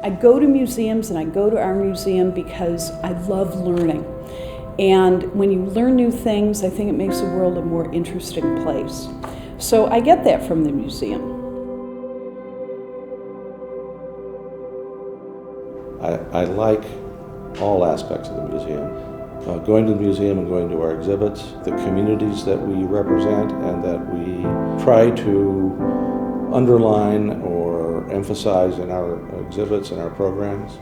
I go to museums, and I go to our museum because I love learning. And when you learn new things, I think it makes the world a more interesting place. So I get that from the museum. I like all aspects of the museum. Going to the museum and going to our exhibits, the communities that we represent and that we try to underline or emphasize in our exhibits and our programs.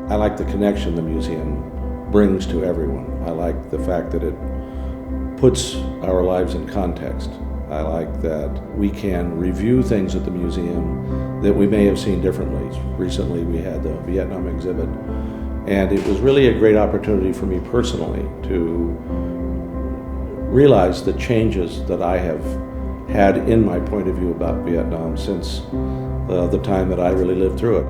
I like the connection the museum brings to everyone. I like the fact that it puts our lives in context. I like that we can review things at the museum that we may have seen differently. Recently we had the Vietnam exhibit, and it was really a great opportunity for me personally to realize the changes that I have had in my point of view about Vietnam since the time that I really lived through it.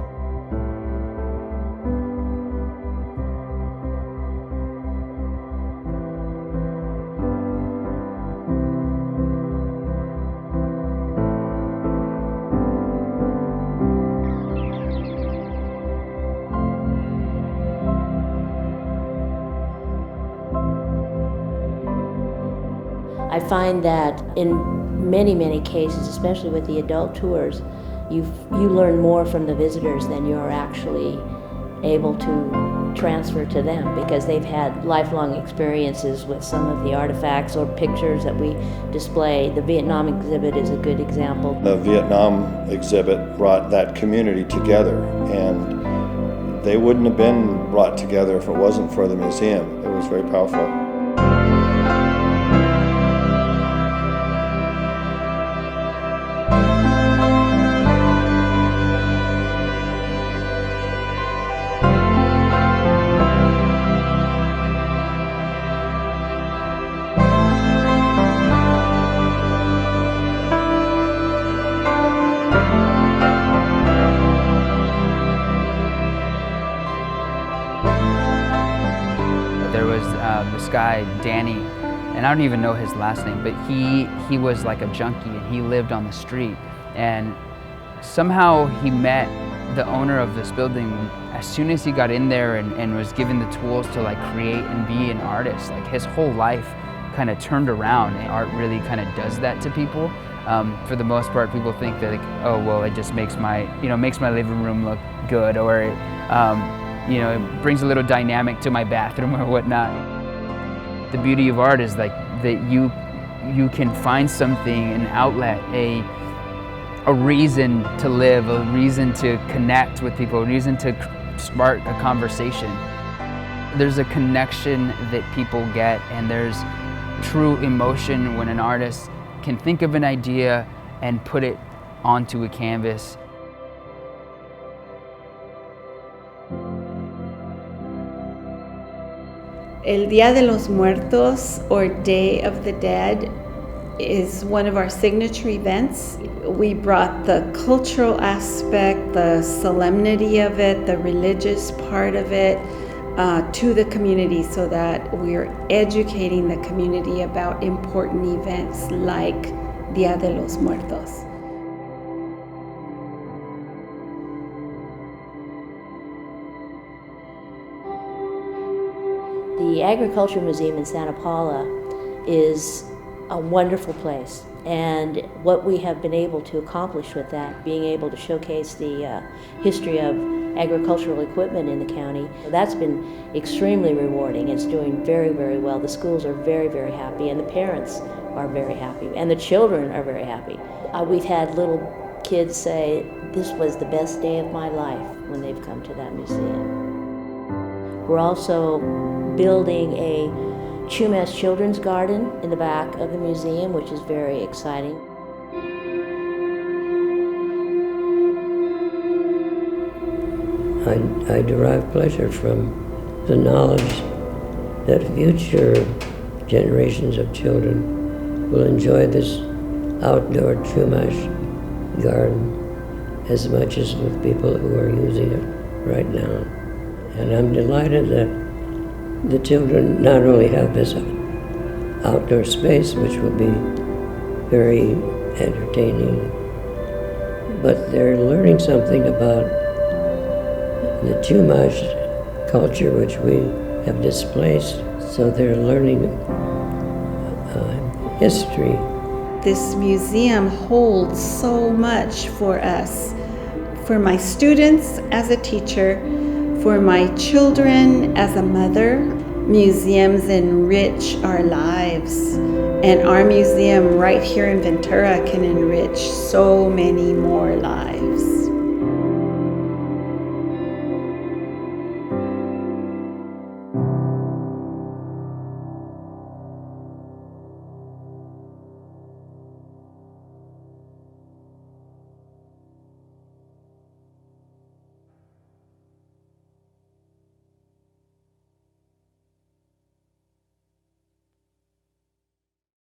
I find that in many cases, especially with the adult tours, you learn more from the visitors than you're actually able to transfer to them, because they've had lifelong experiences with some of the artifacts or pictures that we display. The Vietnam exhibit is a good example. The Vietnam exhibit brought that community together, and they wouldn't have been brought together if it wasn't for the museum. It was very powerful. There was this guy, Danny, and I don't even know his last name, but he was like a junkie, and he lived on the street. And somehow he met the owner of this building as soon as he got in there and was given the tools to like create and be an artist. Like his whole life kind of turned around, and art really kind of does that to people. For the most part, people think that like, oh well, it just makes my living room look good, or it brings a little dynamic to my bathroom or whatnot. The beauty of art is like that you can find something, an outlet, a reason to live, a reason to connect with people, a reason to spark a conversation. There's a connection that people get, and there's true emotion when an artist can think of an idea and put it onto a canvas. El Día de los Muertos, or Day of the Dead, is one of our signature events. We brought the cultural aspect, the solemnity of it, the religious part of it to the community, so that we're educating the community about important events like Día de los Muertos. The Agriculture Museum in Santa Paula is a wonderful place, and what we have been able to accomplish with that, being able to showcase the history of agricultural equipment in the county, that's been extremely rewarding. It's doing very, very well. The schools are very, very happy, and the parents are very happy, and the children are very happy. We've had little kids say, this was the best day of my life when they've come to that museum. We're also building a Chumash Children's Garden in the back of the museum, which is very exciting. I derive pleasure from the knowledge that future generations of children will enjoy this outdoor Chumash garden as much as with people who are using it right now. And I'm delighted that the children not only have this outdoor space, which will be very entertaining, but they're learning something about the Chumash culture, which we have displaced. So they're learning history. This museum holds so much for us, for my students as a teacher, for my children as a mother. Museums enrich our lives, and our museum right here in Ventura can enrich so many more lives.